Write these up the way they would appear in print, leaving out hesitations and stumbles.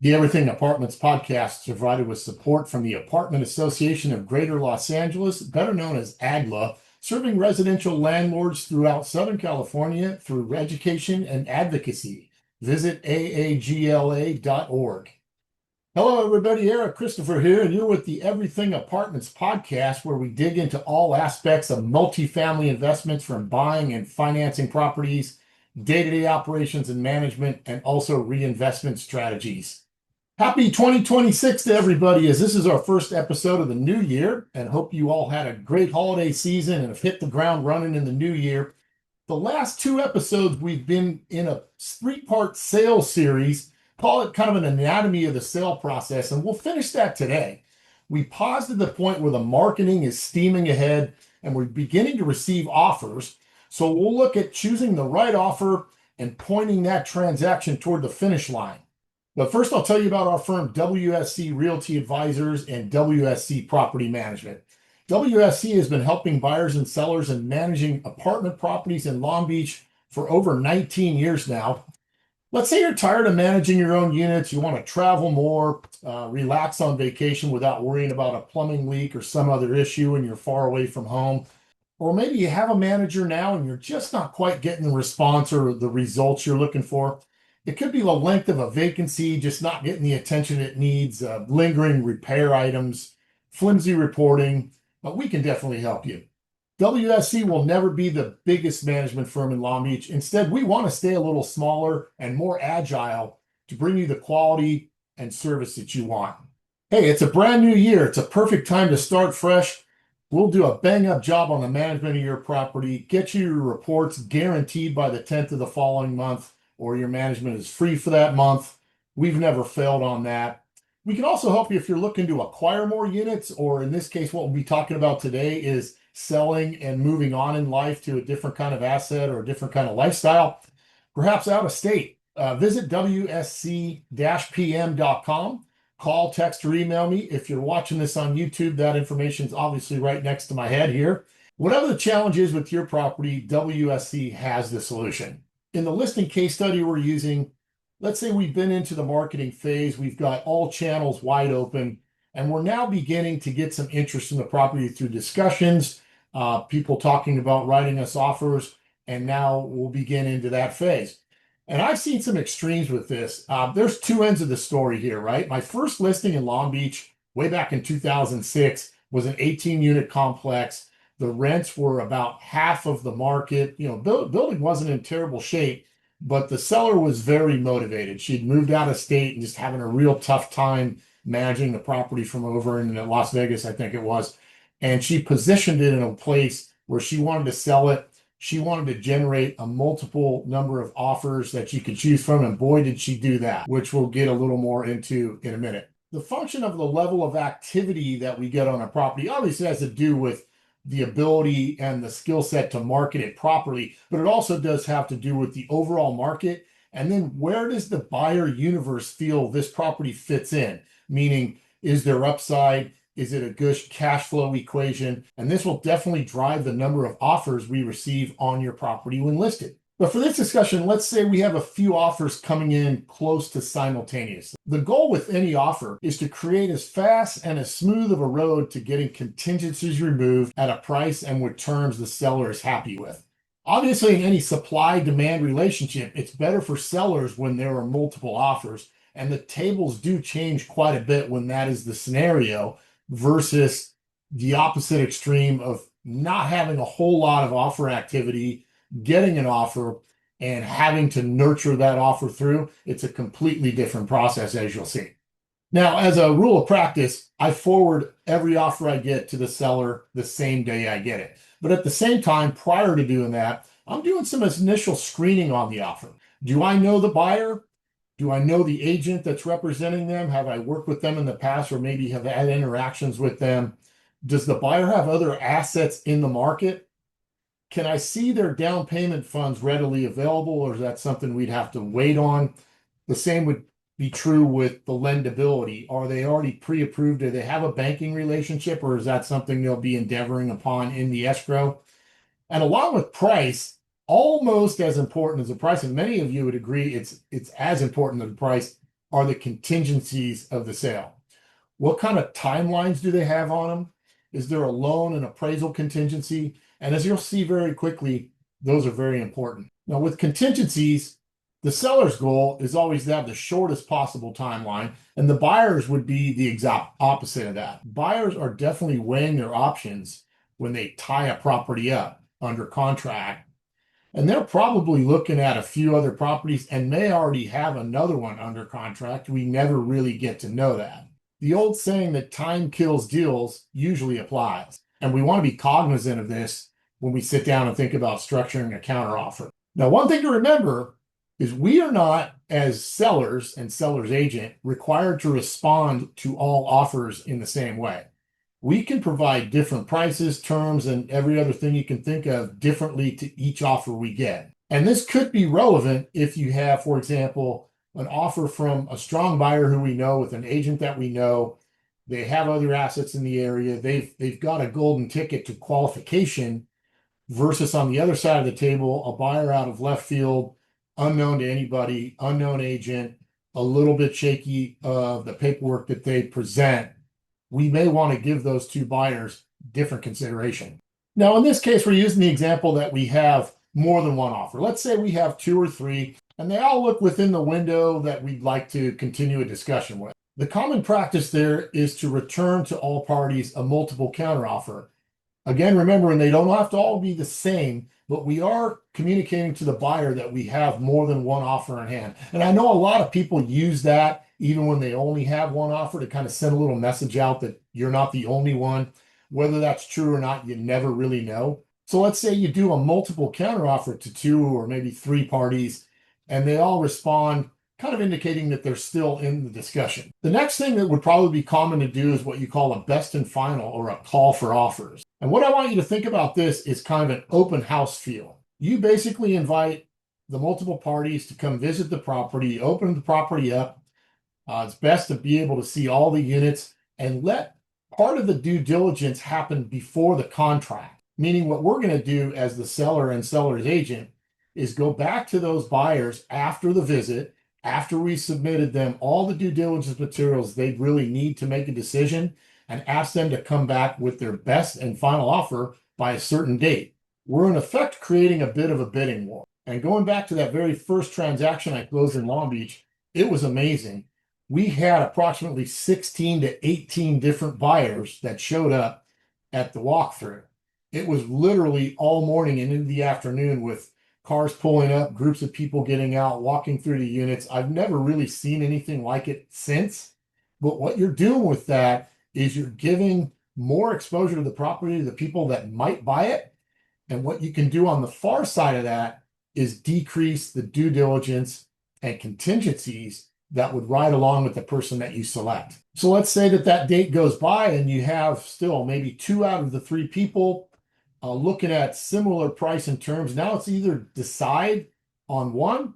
The Everything Apartments podcast is provided with support from the Apartment Association of Greater Los Angeles, better known as AGLA, serving residential landlords throughout Southern California through education and advocacy. Visit aagla.org. Hello, everybody. Eric Christopher here, and you're with the Everything Apartments podcast, where we dig into all aspects of multifamily investments, from buying and financing properties, day-to-day operations and management, and also reinvestment strategies. Happy 2026 to everybody, as this is our first episode of the new year, and hope you all had a great holiday season and have hit the ground running in the new year. The last two episodes, we've been in a three-part sales series, call it kind of an anatomy of the sale process, and we'll finish that today. We paused at the point where the marketing is steaming ahead and we're beginning to receive offers. So we'll look at choosing the right offer and pointing that transaction toward the finish line. But first, I'll tell you about our firm, WSC Realty Advisors and WSC Property Management. WSC has been helping buyers and sellers and managing apartment properties in Long Beach for over 19 years now. Let's say you're tired of managing your own units, you want to travel more, relax on vacation without worrying about a plumbing leak or some other issue, and you're far away from home. Or maybe you have a manager now and you're just not quite getting the response or the results you're looking for. It could be the length of a vacancy, just not getting the attention it needs, lingering repair items, flimsy reporting, but we can definitely help you. WSC will never be the biggest management firm in Long Beach. Instead, we want to stay a little smaller and more agile to bring you the quality and service that you want. Hey, it's a brand new year. It's a perfect time to start fresh. We'll do a bang-up job on the management of your property, get you your reports guaranteed by the 10th of the following month, or your management is free for that month. We've never failed on that. We can also help you if you're looking to acquire more units, or in this case, what we'll be talking about today is selling and moving on in life to a different kind of asset or a different kind of lifestyle, perhaps out of state. Visit WSC-PM.com. Call, text, or email me. If you're watching this on YouTube, that information is obviously right next to my head here. Whatever the challenge is with your property, WSC has the solution. In the listing case study we're using, let's say we've been into the marketing phase, we've got all channels wide open, and we're now beginning to get some interest in the property through discussions, people talking about writing us offers, and now we'll begin into that phase. And I've seen some extremes with this. There's two ends of the story here, right? My first listing in Long Beach, way back in 2006, was an 18-unit complex. The rents were about half of the market. Building wasn't in terrible shape, but the seller was very motivated. She'd moved out of state and just having a real tough time managing the property from over in Las Vegas, I think it was. And she positioned it in a place where she wanted to sell it. She wanted to generate a multiple number of offers that she could choose from, and boy, did she do that, which we'll get a little more into in a minute. The function of the level of activity that we get on a property obviously has to do with the ability and the skill set to market it properly, but it also does have to do with the overall market. And then where does the buyer universe feel this property fits in? Meaning, is there upside? Is it a good cash flow equation? And this will definitely drive the number of offers we receive on your property when listed. But for this discussion, let's say we have a few offers coming in close to simultaneous. The goal with any offer is to create as fast and as smooth of a road to getting contingencies removed at a price and with terms the seller is happy with. Obviously, in any supply-demand relationship, it's better for sellers when there are multiple offers, and the tables do change quite a bit when that is the scenario versus the opposite extreme of not having a whole lot of offer activity, getting an offer, and having to nurture that offer through. It's a completely different process, as you'll see. Now, as a rule of practice, I forward every offer I get to the seller the same day I get it. But at the same time, prior to doing that, I'm doing some initial screening on the offer. Do I know the buyer? Do I know the agent that's representing them? Have I worked with them in the past, or maybe have had interactions with them? Does the buyer have other assets in the market? Can I see their down payment funds readily available, or is that something we'd have to wait on? The same would be true with the lendability. Are they already pre-approved? Do they have a banking relationship, or is that something they'll be endeavoring upon in the escrow? And along with price, almost as important as the price, and many of you would agree it's as important as the price, are the contingencies of the sale. What kind of timelines do they have on them? Is there a loan and appraisal contingency? And as you'll see very quickly, those are very important. Now, with contingencies, the seller's goal is always to have the shortest possible timeline, and the buyers would be the exact opposite of that. Buyers are definitely weighing their options when they tie a property up under contract, and they're probably looking at a few other properties and may already have another one under contract. We never really get to know that. The old saying that time kills deals usually applies, and we want to be cognizant of this when we sit down and think about structuring a counteroffer. Now, one thing to remember is we are not, as sellers and seller's agent, required to respond to all offers in the same way. We can provide different prices, terms, and every other thing you can think of differently to each offer we get. And this could be relevant if you have, for example, an offer from a strong buyer who we know with an agent that we know. They have other assets in the area. They've got a golden ticket to qualification versus on the other side of the table, a buyer out of left field, unknown to anybody, unknown agent, a little bit shaky of the paperwork that they present. We may want to give those two buyers different consideration. Now, in this case, we're using the example that we have more than one offer. Let's say we have two or three, and they all look within the window that we'd like to continue a discussion with. The common practice there is to return to all parties a multiple counteroffer. Again, remembering they don't have to all be the same, but we are communicating to the buyer that we have more than one offer in hand. And I know a lot of people use that even when they only have one offer to kind of send a little message out that you're not the only one. Whether that's true or not, you never really know. So let's say you do a multiple counteroffer to two or maybe three parties, and they all respond, kind of indicating that they're still in the discussion. The next thing that would probably be common to do is what you call a best and final or a call for offers. And what I want you to think about this is kind of an open house feel. You basically invite the multiple parties to come visit the property, open the property up. It's best to be able to see all the units and let part of the due diligence happen before the contract. Meaning what we're going to do as the seller and seller's agent is go back to those buyers after the visit, after we submitted them all the due diligence materials they really need to make a decision, and ask them to come back with their best and final offer by a certain date. We're in effect creating a bit of a bidding war. And going back to that very first transaction I closed in Long Beach, it was amazing. We had approximately 16 to 18 different buyers that showed up at the walkthrough. It was literally all morning and into the afternoon with cars pulling up, groups of people getting out, walking through the units. I've never really seen anything like it since. But what you're doing with that is you're giving more exposure to the property to the people that might buy it. And what you can do on the far side of that is decrease the due diligence and contingencies that would ride along with the person that you select. So let's say that that date goes by and you have still maybe two out of the three people looking at similar price and terms. Now it's either decide on one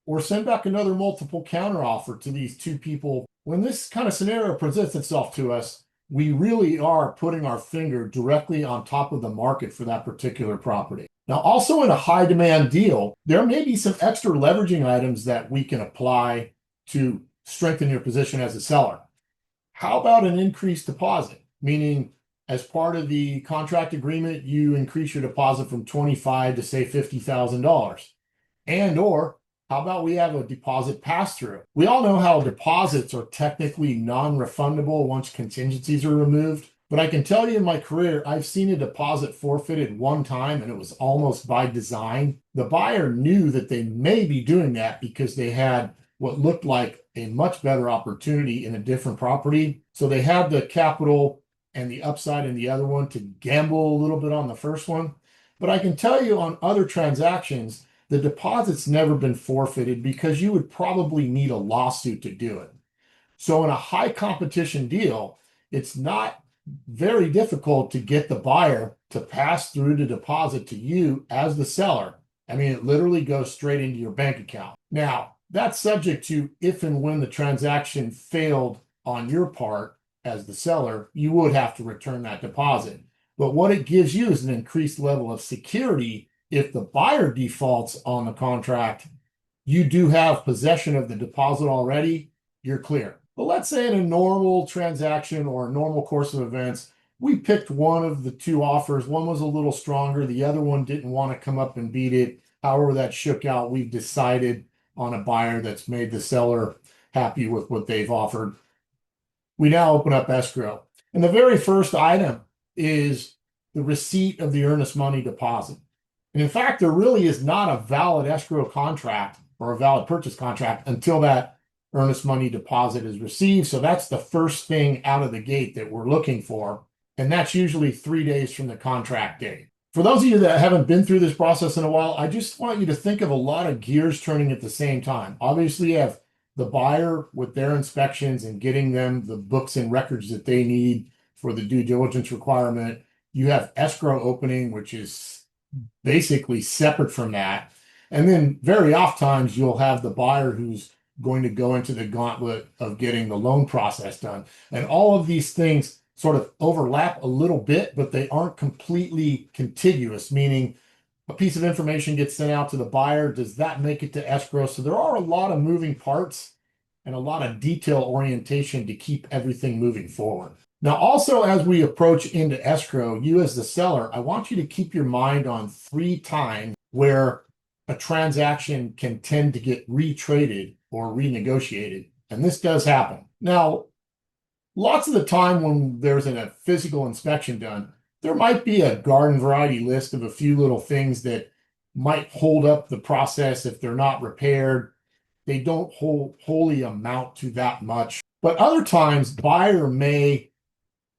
or send back another multiple counteroffer to these two people. When this kind of scenario presents itself to us, we really are putting our finger directly on top of the market for that particular property. Now, also in a high demand deal, there may be some extra leveraging items that we can apply to strengthen your position as a seller. How about an increased deposit? Meaning, as part of the contract agreement, you increase your deposit from $25,000 to say $50,000. And or how about we have a deposit pass-through? We all know how deposits are technically non-refundable once contingencies are removed. But I can tell you in my career, I've seen a deposit forfeited one time and it was almost by design. The buyer knew that they may be doing that because they had what looked like a much better opportunity in a different property. So they had the capital and the upside in the other one to gamble a little bit on the first one. But I can tell you on other transactions, the deposit's never been forfeited because you would probably need a lawsuit to do it. So in a high competition deal, it's not very difficult to get the buyer to pass through the deposit to you as the seller. I mean, it literally goes straight into your bank account. Now, that's subject to if and when the transaction failed on your part as the seller, you would have to return that deposit. But what it gives you is an increased level of security. If the buyer defaults on the contract, you do have possession of the deposit already, you're clear. But let's say in a normal transaction or a normal course of events, we picked one of the two offers. One was a little stronger. The other one didn't want to come up and beat it. However that shook out, we've decided on a buyer that's made the seller happy with what they've offered. We now open up escrow. And the very first item is the receipt of the earnest money deposit. And in fact, there really is not a valid escrow contract or a valid purchase contract until that earnest money deposit is received. So that's the first thing out of the gate that we're looking for. And that's usually 3 days from the contract date. For those of you that haven't been through this process in a while, I just want you to think of a lot of gears turning at the same time. Obviously, you have the buyer with their inspections and getting them the books and records that they need for the due diligence requirement. You have escrow opening, which is basically separate from that. And then very oftentimes you'll have the buyer who's going to go into the gauntlet of getting the loan process done. And all of these things sort of overlap a little bit, but they aren't completely contiguous, meaning a piece of information gets sent out to the buyer. Does that make it to escrow? So there are a lot of moving parts and a lot of detail orientation to keep everything moving forward. Now, also, as we approach into escrow, you as the seller, I want you to keep your mind on 3 times where a transaction can tend to get retraded or renegotiated. And this does happen. Now, lots of the time when there's a physical inspection done, there might be a garden variety list of a few little things that might hold up the process if they're not repaired. They don't wholly amount to that much. But other times, buyer may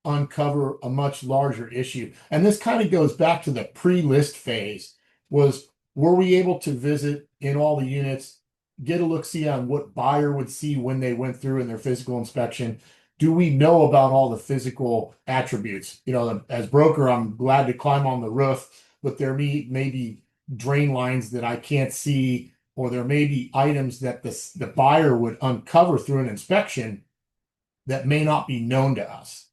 uncover a much larger issue. And this kind of goes back to the pre-list phase. Were we able to visit in all the units, get a look-see on what buyer would see when they went through in their physical inspection? Do we know about all the physical attributes? You know, as broker, I'm glad to climb on the roof, but there may be drain lines that I can't see, or there may be items that the buyer would uncover through an inspection that may not be known to us.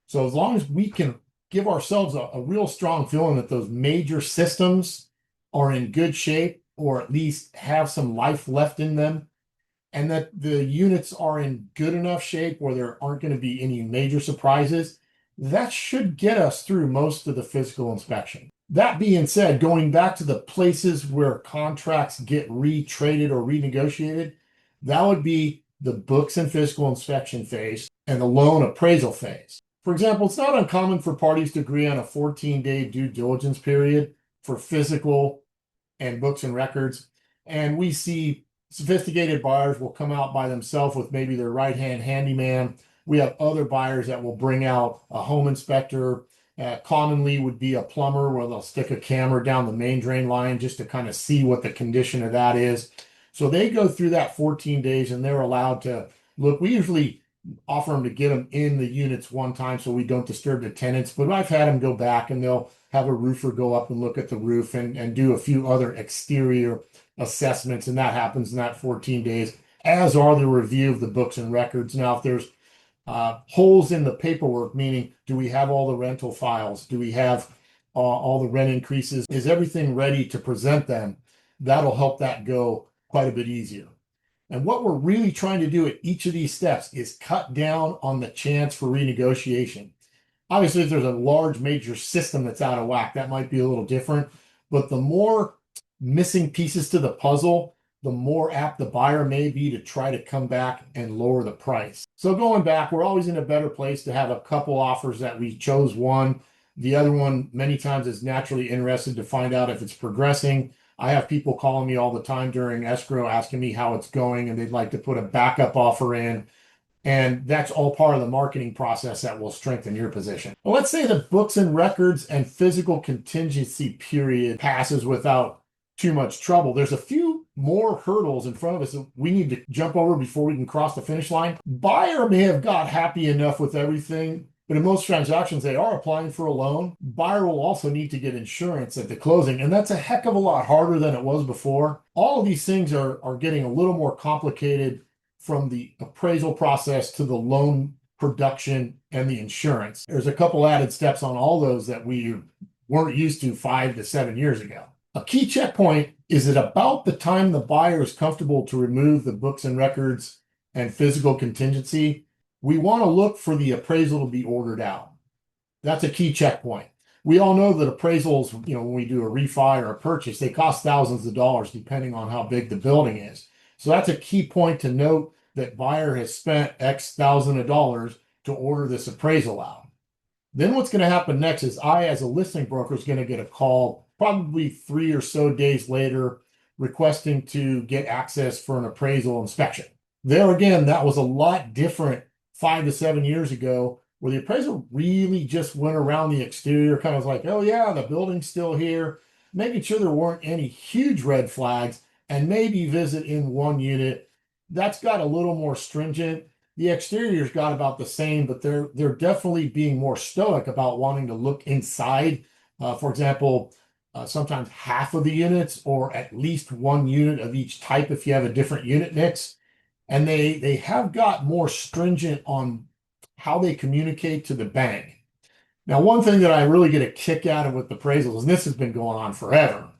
So as long as we can give ourselves a real strong feeling that those major systems are in good shape, or at least have some life left in them, and that the units are in good enough shape where there aren't going to be any major surprises, that should get us through most of the physical inspection. That being said, going back to the places where contracts get retraded or renegotiated, that would be the books and physical inspection phase and the loan appraisal phase. For example, it's not uncommon for parties to agree on a 14-day due diligence period for physical and books and records. And we see sophisticated buyers will come out by themselves with maybe their right-hand handyman. We have other buyers that will bring out a home inspector. Commonly would be a plumber where they'll stick a camera down the main drain line just to kind of see what the condition of that is. So they go through that 14 days and they're allowed to look. We usually offer them to get them in the units one time so we don't disturb the tenants, but I've had them go back and they'll have a roofer go up and look at the roof and do a few other exterior assessments, and that happens in that 14 days, as are the review of the books and records. Now, if there's holes in the paperwork, meaning do we have all the rental files? Do we have all the rent increases? Is everything ready to present them? That'll help that go quite a bit easier. And what we're really trying to do at each of these steps is cut down on the chance for renegotiation. Obviously, if there's a large major system that's out of whack, that might be a little different. But the more missing pieces to the puzzle, the more apt the buyer may be to try to come back and lower the price. So going back, we're always in a better place to have a couple offers that we chose one. The other one many times is naturally interested to find out if it's progressing. I have people calling me all the time during escrow asking me how it's going, and they'd like to put a backup offer in. And that's all part of the marketing process that will strengthen your position. Well, let's say the books and records and physical contingency period passes without too much trouble. There's a few more hurdles in front of us that we need to jump over before we can cross the finish line. Buyer may have got happy enough with everything, but in most transactions, they are applying for a loan. Buyer will also need to get insurance at the closing, and that's a heck of a lot harder than it was before. All of these things are getting a little more complicated, from the appraisal process to the loan production and the insurance. There's a couple added steps on all those that we weren't used to 5 to 7 years ago. A key checkpoint is that about the time the buyer is comfortable to remove the books and records and physical contingency, we want to look for the appraisal to be ordered out. That's a key checkpoint. We all know that appraisals, when we do a refi or a purchase, they cost thousands of dollars depending on how big the building is. So that's a key point to note, that buyer has spent X thousand of dollars to order this appraisal out. Then what's going to happen next is I, as a listing broker, is going to get a call probably 3 or so days later requesting to get access for an appraisal inspection. There again, that was a lot different 5 to 7 years ago, where the appraisal really just went around the exterior, kind of like, oh yeah, the building's still here, making sure there weren't any huge red flags, and maybe visit in one unit. That's got a little more stringent. The exterior's got about the same, but they're definitely being more stoic about wanting to look inside. For example, sometimes half of the units, or at least one unit of each type if you have a different unit mix. And they have got more stringent on how they communicate to the bank. Now, one thing that I really get a kick out of with appraisals, and this has been going on forever,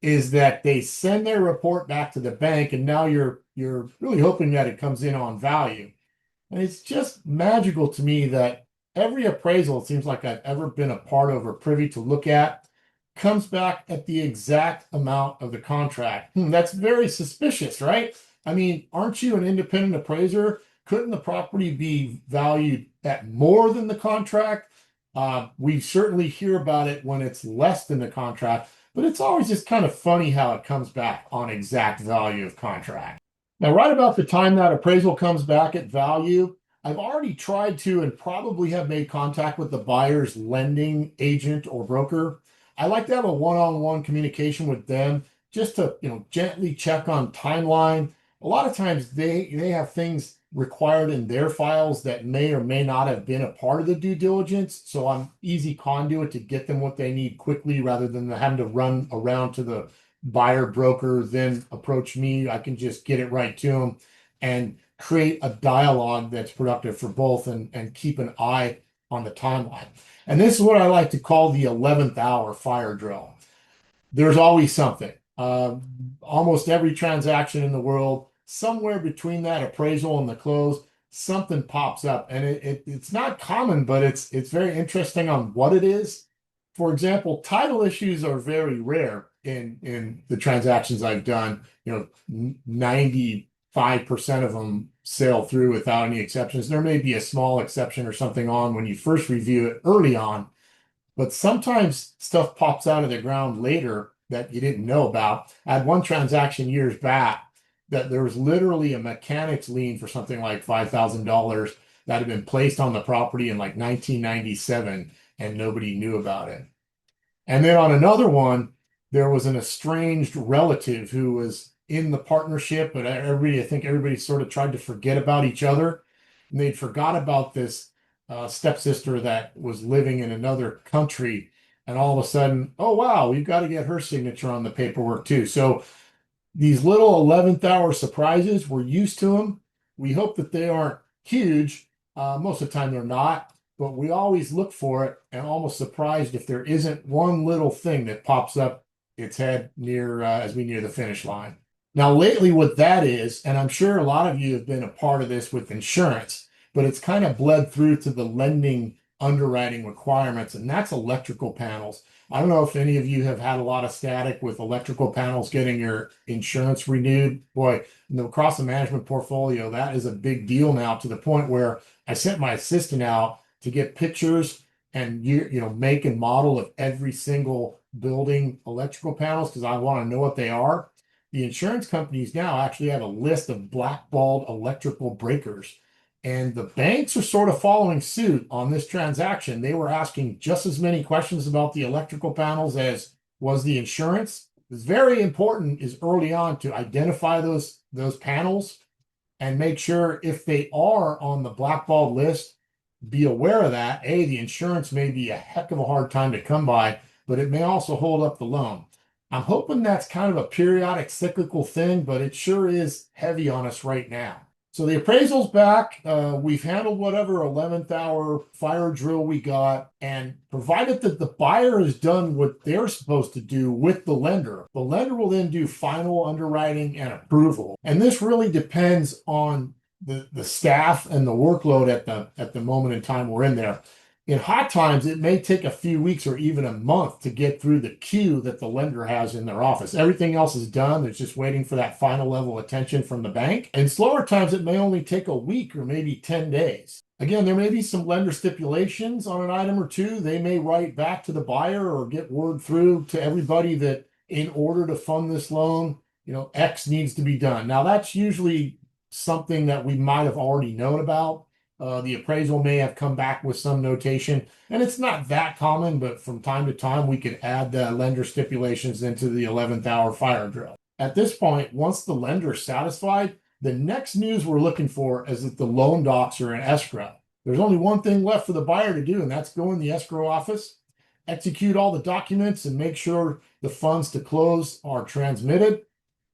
is that they send their report back to the bank, and now you're really hoping that it comes in on value. And it's just magical to me that every appraisal, it seems like I've ever been a part of or privy to look at, comes back at the exact amount of the contract. That's very suspicious, right? I mean, aren't you an independent appraiser? Couldn't the property be valued at more than the contract? We certainly hear about it when it's less than the contract, but it's always just kind of funny how it comes back on exact value of contract. Now, right about the time that appraisal comes back at value, I've already tried to, and probably have made contact with the buyer's lending agent or broker. I like to have a one-on-one communication with them, just to, gently check on timeline. A lot of times they have things required in their files that may or may not have been a part of the due diligence. So I'm easy conduit to get them what they need quickly, rather than having to run around to the buyer broker, then approach me. I can just get it right to them and create a dialogue that's productive for both, and keep an eye on the timeline. And this is what I like to call the 11th hour fire drill. There's always something. Almost every transaction in the world, somewhere between that appraisal and the close, something pops up, and it's not common, but it's very interesting on what it is. For example, title issues are very rare in the transactions I've done. 95% of them sail through without any exceptions. There may be a small exception or something on when you first review it early on, but sometimes stuff pops out of the ground later that you didn't know about. I had one transaction years back that there was literally a mechanic's lien for something like $5,000 that had been placed on the property in like 1997, and nobody knew about it. And then on another one, there was an estranged relative who was in the partnership, but I think everybody sort of tried to forget about each other. And they'd forgot about this stepsister that was living in another country. And all of a sudden, oh, wow, we've got to get her signature on the paperwork too. So these little 11th hour surprises, we're used to them. We hope that they aren't huge. Most of the time they're not, but we always look for it, and almost surprised if there isn't one little thing that pops up its head as we near the finish line. Now, lately what that is, and I'm sure a lot of you have been a part of this with insurance, but it's kind of bled through to the lending underwriting requirements, and that's electrical panels. I don't know if any of you have had a lot of static with electrical panels getting your insurance renewed. Boy, across the management portfolio, that is a big deal now, to the point where I sent my assistant out to get pictures and make and model of every single building electrical panels, because I want to know what they are. The insurance companies now actually have a list of blackballed electrical breakers. And the banks are sort of following suit on this transaction. They were asking just as many questions about the electrical panels as was the insurance. It's very important is early on to identify those panels and make sure if they are on the blackballed list, be aware of that. The insurance may be a heck of a hard time to come by, but it may also hold up the loan. I'm hoping that's kind of a periodic cyclical thing, but it sure is heavy on us right now. So the appraisal's back. We've handled whatever 11th hour fire drill we got, and provided that the buyer has done what they're supposed to do with the lender will then do final underwriting and approval. And this really depends on the staff and the workload at the moment in time we're in there. In hot times, it may take a few weeks or even a month to get through the queue that the lender has in their office. Everything else is done. They're just waiting for that final level of attention from the bank. In slower times, it may only take a week or maybe 10 days. Again, there may be some lender stipulations on an item or two. They may write back to the buyer or get word through to everybody that in order to fund this loan, X needs to be done. Now, that's usually something that we might have already known about. The appraisal may have come back with some notation, and it's not that common, but from time to time we could add the lender stipulations into the 11th hour fire drill. At this point, once the lender is satisfied, the next news we're looking for is that the loan docs are in escrow. There's only one thing left for the buyer to do, and that's go in the escrow office, execute all the documents, and make sure the funds to close are transmitted.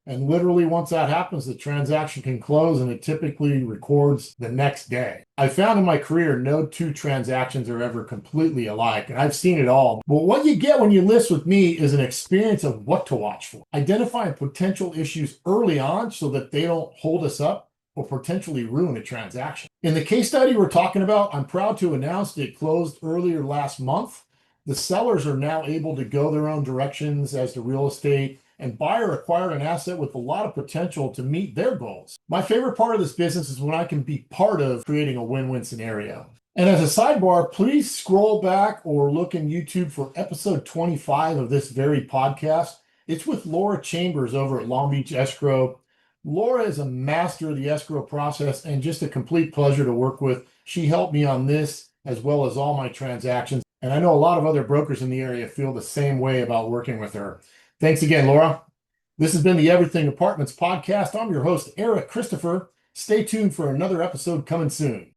And literally, once that happens, the transaction can close, and it typically records the next day. I found in my career, no two transactions are ever completely alike, and I've seen it all. But what you get when you list with me is an experience of what to watch for, identifying potential issues early on so that they don't hold us up or potentially ruin a transaction. In the case study we're talking about, I'm proud to announce that it closed earlier last month. The sellers are now able to go their own directions as to real estate, and buyer acquired an asset with a lot of potential to meet their goals. My favorite part of this business is when I can be part of creating a win-win scenario. And as a sidebar, please scroll back or look in YouTube for episode 25 of this very podcast. It's with Laura Chambers over at Long Beach Escrow. Laura is a master of the escrow process and just a complete pleasure to work with. She helped me on this as well as all my transactions. And I know a lot of other brokers in the area feel the same way about working with her. Thanks again, Laura. This has been the Everything Apartments podcast. I'm your host, Eric Christopher. Stay tuned for another episode coming soon.